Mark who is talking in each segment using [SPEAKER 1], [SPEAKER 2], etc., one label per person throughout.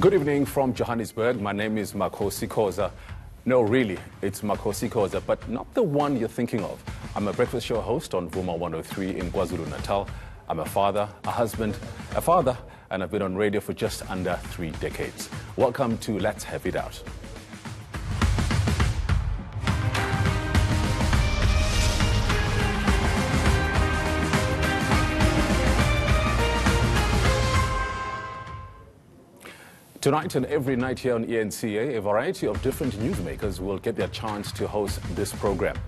[SPEAKER 1] Good evening from Johannesburg. My name is Makhosi Khoza. No, really, it's Makhosi Khoza, but not the one you're thinking of. I'm a breakfast show host on Vuma 103 in KwaZulu-Natal. I'm a father, a husband, a father, and I've been on radio for just under 3 decades. Welcome to Let's Have It Out. Tonight and every night here on ENCA, a variety of different newsmakers will get their chance to host this program,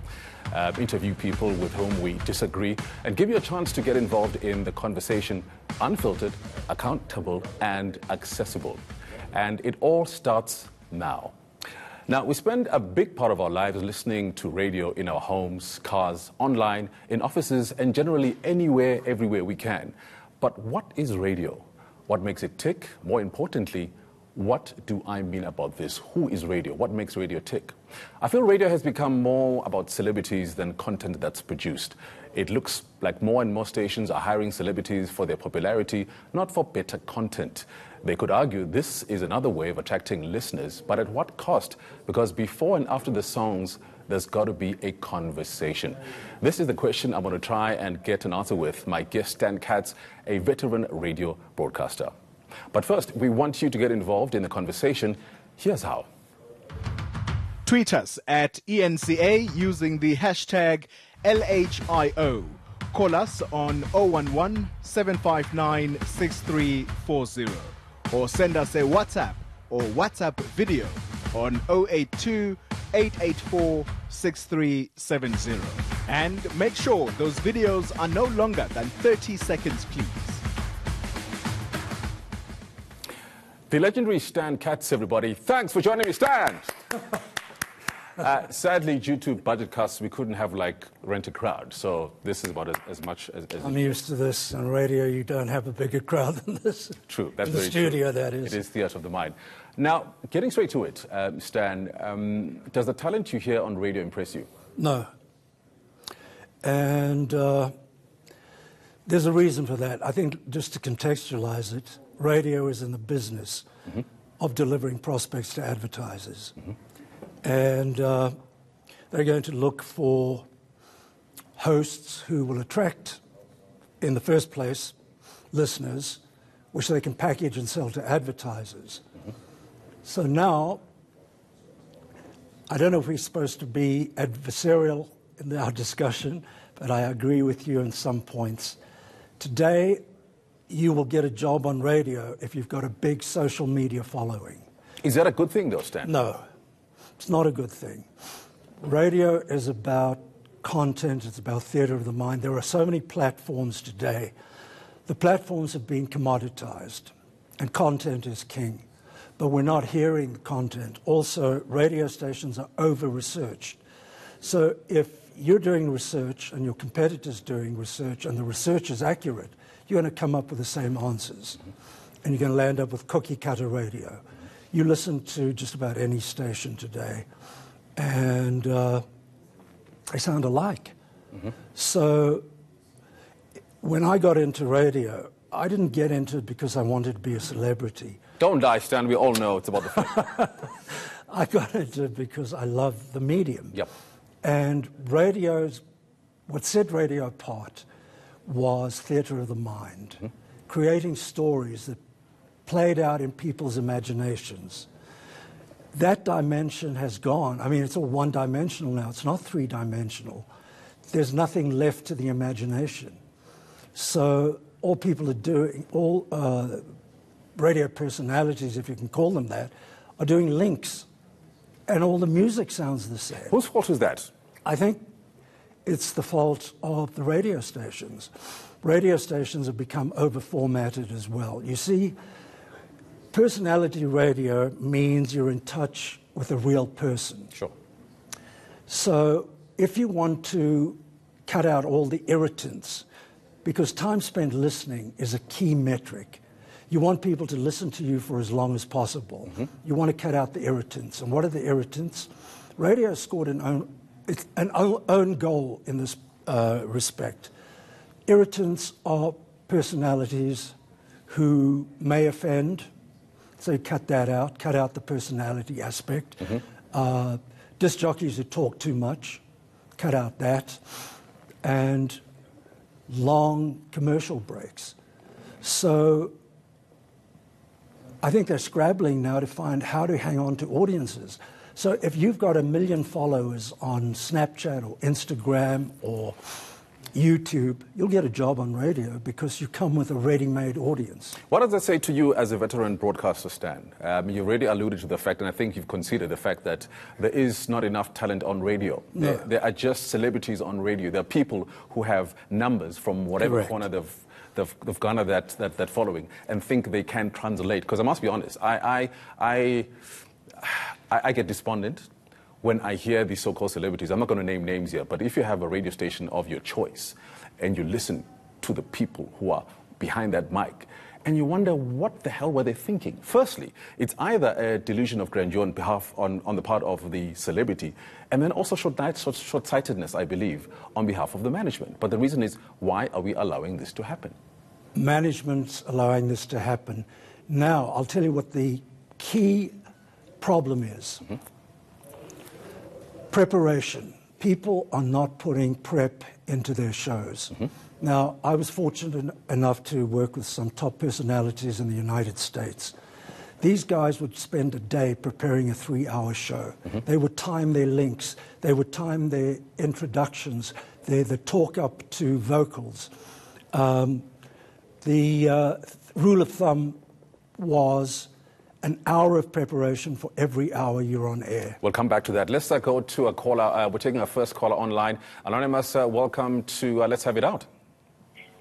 [SPEAKER 1] interview people with whom we disagree, and give you a chance to get involved in the conversation, unfiltered, accountable, and accessible. And it all starts now. Now, we spend a big part of our lives listening to radio in our homes, cars, online, in offices, and generally anywhere, everywhere we can. But what is radio? What makes it tick? More importantly, what do I mean about this? Who is radio? What makes radio tick? I feel radio has become more about celebrities than content that's produced. It looks like more and more stations are hiring celebrities for their popularity, not for better content. They could argue this is another way of attracting listeners, but at what cost? Because before and after the songs, there's got to be a conversation. This is the question I'm going to try and get an answer with my guest, Stan Katz, a veteran radio broadcaster. But first, we want you to get involved in the conversation. Here's how.
[SPEAKER 2] Tweet us at ENCA using the hashtag LHIO. Call us on 011-759-6340. Or send us a WhatsApp or WhatsApp video on 082-884-6370. And make sure those videos are no longer than 30 seconds, please.
[SPEAKER 1] The legendary Stan Katz, everybody. Thanks for joining me, Stan. Sadly, due to budget cuts, we couldn't have, rent a crowd. So this is about as much as
[SPEAKER 3] I'm used to this. On radio, you don't have a bigger crowd than this.
[SPEAKER 1] True. That's
[SPEAKER 3] in the
[SPEAKER 1] very
[SPEAKER 3] studio,
[SPEAKER 1] true.
[SPEAKER 3] that is.
[SPEAKER 1] It is theatre of the mind. Now, getting straight to it, Stan, does the talent you hear on radio impress you?
[SPEAKER 3] No. And there's a reason for that. I think, just to contextualize it, radio is in the business of delivering prospects to advertisers. And they're going to look for hosts who will attract, in the first place, listeners, which they can package and sell to advertisers. So now, I don't know if we're supposed to be adversarial in our discussion, but I agree with you on some points. Today, you will get a job on radio if you've got a big social media following.
[SPEAKER 1] Is that a good thing, though, Stan?
[SPEAKER 3] No, it's not a good thing. Radio is about content, it's about theatre of the mind. There are so many platforms today. The platforms have been commoditized, and content is king. But we're not hearing content. Also, radio stations are over-researched. So if you're doing research and your competitor's doing research and the research is accurate, you're going to come up with the same answers. And you're going to land up with cookie-cutter radio. You listen to just about any station today, and they sound alike. So when I got into radio, I didn't get into it because I wanted to be a celebrity.
[SPEAKER 1] Don't lie, Stan. We all know it's about the fun.
[SPEAKER 3] I got into it because I love the medium.
[SPEAKER 1] Yep.
[SPEAKER 3] And what set radio apart was theatre of the mind, creating stories that played out in people's imaginations. That dimension has gone. I mean, it's all one-dimensional now. It's not three-dimensional. There's nothing left to the imagination. So all people are doing, all radio personalities, if you can call them that, are doing links. And all the music sounds the same.
[SPEAKER 1] Whose fault is that?
[SPEAKER 3] I think it's the fault of the radio stations. Radio stations have become over-formatted as well. You see, personality radio means you're in touch with a real person.
[SPEAKER 1] Sure.
[SPEAKER 3] So if you want to cut out all the irritants, because time spent listening is a key metric. You want people to listen to you for as long as possible. You want to cut out the irritants. And what are the irritants? Radio scored an own goal in this respect. Irritants are personalities who may offend, So you cut that out, cut out the personality aspect. Disc jockeys who talk too much, cut out that. And long commercial breaks. So I think they're scrabbling now to find how to hang on to audiences. So if you've got 1 million followers on Snapchat or Instagram or YouTube, you'll get a job on radio because you come with a ready-made audience.
[SPEAKER 1] What does that say to you as a veteran broadcaster, Stan? You already alluded to the fact, and I think you've conceded the fact that there is not enough talent on radio.
[SPEAKER 3] No.
[SPEAKER 1] There are just celebrities on radio. There are people who have numbers from whatever
[SPEAKER 3] Correct.
[SPEAKER 1] corner they've garnered that following and think they can translate. Because I must be honest, I get despondent when I hear these so-called celebrities. I'm not going to name names here, but if you have a radio station of your choice and you listen to the people who are behind that mic, and you wonder what the hell were they thinking. Firstly, it's either a delusion of grandeur on the part of the celebrity, and then also short-sightedness, I believe, on behalf of the management. But the reason is, why are we allowing this to happen?
[SPEAKER 3] Management's allowing this to happen. Now, I'll tell you what the key problem is. Preparation. People are not putting prep into their shows. Now, I was fortunate enough to work with some top personalities in the United States. These guys would spend a day preparing a 3-hour show. They would time their links. They would time their introductions, the talk up to vocals. The rule of thumb was an hour of preparation for every hour you're on air.
[SPEAKER 1] We'll come back to that. Let's go to a caller. We're taking our first caller online. Anonymous, welcome to Let's Have It Out.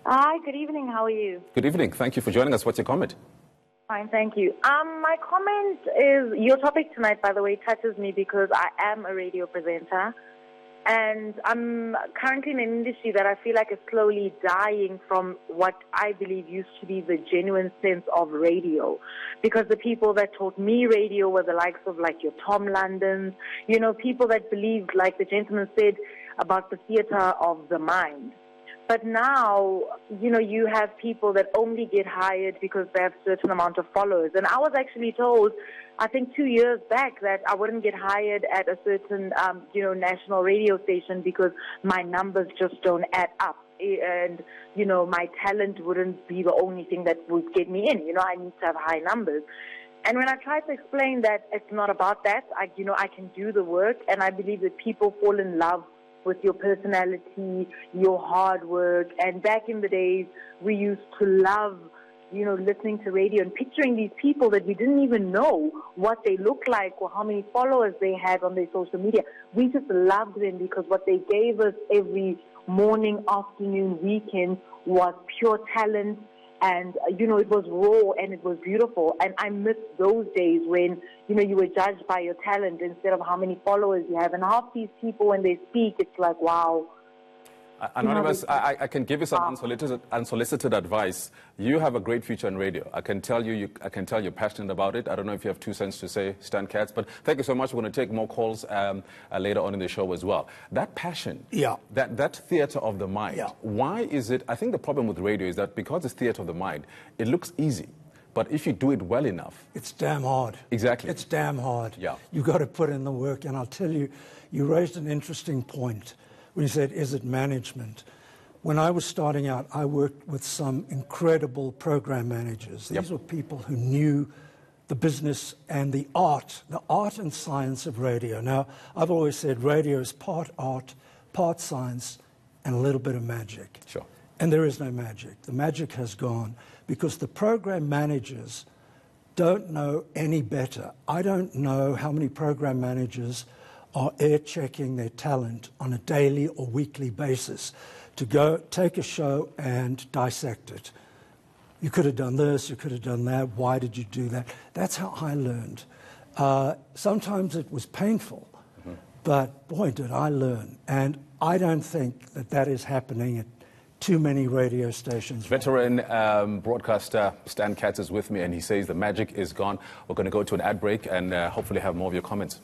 [SPEAKER 4] Hi, good evening. How are you?
[SPEAKER 1] Good evening. Thank you for joining us. What's your comment?
[SPEAKER 4] Fine, thank you. My comment is, your topic tonight, by the way, touches me because I am a radio presenter. And I'm currently in an industry that I feel like is slowly dying from what I believe used to be the genuine sense of radio. Because the people that taught me radio were the likes of like your Tom Londons, you know, people that believed, like the gentleman said, about the theater of the mind. But now, you know, you have people that only get hired because they have a certain amount of followers. And I was actually told, I think 2 years back, that I wouldn't get hired at a certain, national radio station because my numbers just don't add up. And, you know, my talent wouldn't be the only thing that would get me in. You know, I need to have high numbers. And when I try to explain that it's not about that, I can do the work, and I believe that people fall in love with your personality, your hard work. And back in the days, we used to love, you know, listening to radio and picturing these people that we didn't even know what they looked like or how many followers they had on their social media. We just loved them because what they gave us every morning, afternoon, weekend was pure talent. And, you know, it was raw and it was beautiful. And I miss those days when, you know, you were judged by your talent instead of how many followers you have. And half these people, when they speak, it's like, wow.
[SPEAKER 1] Anonymous, I can give you some unsolicited advice. You have a great future in radio. I can tell you're passionate about it. I don't know if you have 2 cents to say, Stan Katz, but thank you so much. We're going to take more calls later on in the show as well. That passion, that theater of the mind, why is it? I think the problem with radio is that because it's theater of the mind, it looks easy. But if you do it well enough...
[SPEAKER 3] It's damn hard.
[SPEAKER 1] Exactly.
[SPEAKER 3] It's damn hard.
[SPEAKER 1] Yeah.
[SPEAKER 3] You've got to put in the work. And I'll tell you, you raised an interesting point when you said, is it management? When I was starting out, I worked with some incredible program managers. These were people who knew the business and the art and science of radio. Now, I've always said radio is part art, part science, and a little bit of magic.
[SPEAKER 1] Sure.
[SPEAKER 3] And there is no magic. The magic has gone because the program managers don't know any better. I don't know how many program managers are air checking their talent on a daily or weekly basis to go take a show and dissect it. You could have done this, you could have done that, why did you do that? That's how I learned. Sometimes it was painful, but boy, did I learn. And I don't think that is happening at too many radio stations.
[SPEAKER 1] Veteran broadcaster Stan Katz is with me, and he says the magic is gone. We're going to go to an ad break and hopefully have more of your comments.